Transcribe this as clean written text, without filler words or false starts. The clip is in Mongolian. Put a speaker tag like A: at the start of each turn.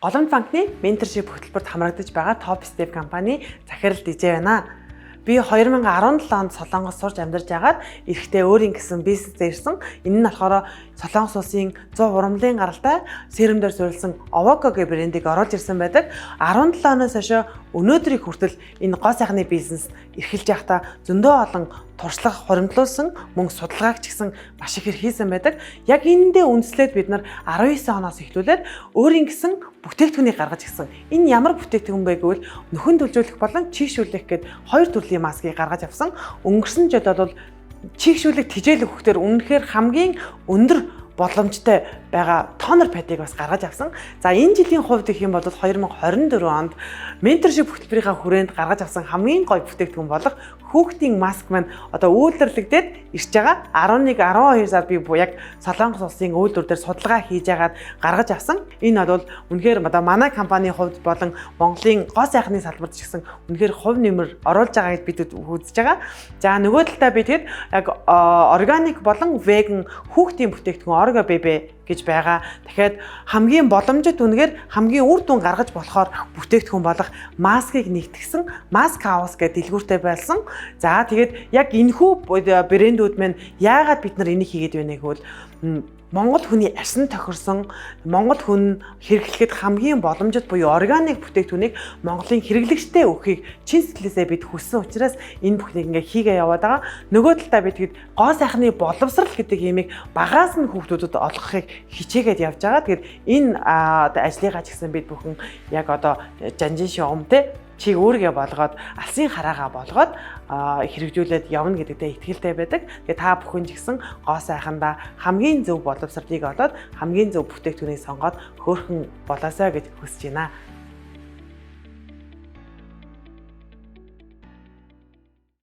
A: Голомт банкны менторшип хөтөлбөрт хамрагдаж байгаа Top Step компани захирал DJ байна. Би 2017 онд Солонгос сурч амьдарч байгаад эрэхтэй өөрийн гэсэн бизнесээр ирсэн. Энэ нь болохоор Солонгос улсын 100 урамлын гаралтай серумдэр суурилсан Ovoko гэх брендийг оруулж ирсэн байдаг. 17 оноос хойш өнөөдрийг хүртэл энэ гоо сайхны бизнес эрхэлж явахдаа зөндөө олон туршлага хуримтлуулсан, мөн судалгааг ч гэсэн маш их хийсэн байдаг. Яг энэндээ үндэслээд бид нар 19 оноос эхлүүлээд өөрийн гэсэн бүтээгдэхүүнийг гаргаж ирсэн. Энэ ямар бүтээгдэхүүн бэ гэвэл нөхөн төлжүүлэх болон чийгшүүлэх гээд хоёр төрлийн маскыг гаргаж авсан. Өнгөрсөн жид бол чийгшүүлэх тижээлэг хөхтөр үнэхээр хамгийн өндөр боломжтой байгаа тонер падыг бас гаргаж авсан. За энэ жилийн хувьд гэх юм бол 2024 онд менторшип хөтөлбөрийнхаа хүрээнд гаргаж авсан хамгийн гоё бүтээгдэхүүн болох хүүхдийн маск маань одоо үйлдвэрлэгдээд ирж байгаа. 11-12 сар би яг Солонгос улсын үйлдвэр дээр судалгаа хийж яагаад гаргаж авсан. Энэ бол үнэхээр одоо манай компанийн хувьд болон Монголын гоо сайхны салбарт ч гэсэн үнэхээр хувь нэмэр оруулж байгааг бид үзэж байгаа. За нөгөө талдаа би тэгэд яг органик болон веган хүүхдийн бүтээгдэхүүн Orgo Baby гэж байгаа. Дахиад хамгийн боломжит үнэгээр хамгийн үр дүн гаргаж болохоор бүтээгдэхүүн болох маскыг нэгтгэсэн Mask House гэдэг дэлгүүртэй байсан. За тэгээд яг энэхүү брэндүүд маань яагаад бид нар энийг хийгээд байна гэвэл Монгол хүний арьсан тохирсон Монгол хүн хэрэглэхэд хамгийн боломжит буюу органик бүтээгдэхүүнийг Монголын хэрэглэгчтэй өгөхийг чин сэтгэлээсээ бид хүссэн учраас энэ бүхнийг ингээ хийгээ яваад байгаа. Нөгөө талдаа бид тэгэд гоо сайхны боловсрал гэдэг юмыг багаас нь хүүхдүүдэд олгохыг хичээгээд явж байгаа. Тэгэхээр энэ ажлыгаа ч гэсэн бид бүхэн яг одоо жанжин шугамтэй чиг өөргөө болгоод алсын хараагаа болгоод хэрэгжүүлээд явна гэдэгтээ итгэлтэй байдаг. Тэгээ та бүхэн ч гэсэн гоо сайхандаа хамгийн зөв боловсролыг олоод хамгийн зөв бүтээгдэхүүнийг сонгоод хөөрхөн болоосоо гэж хүсэж байна.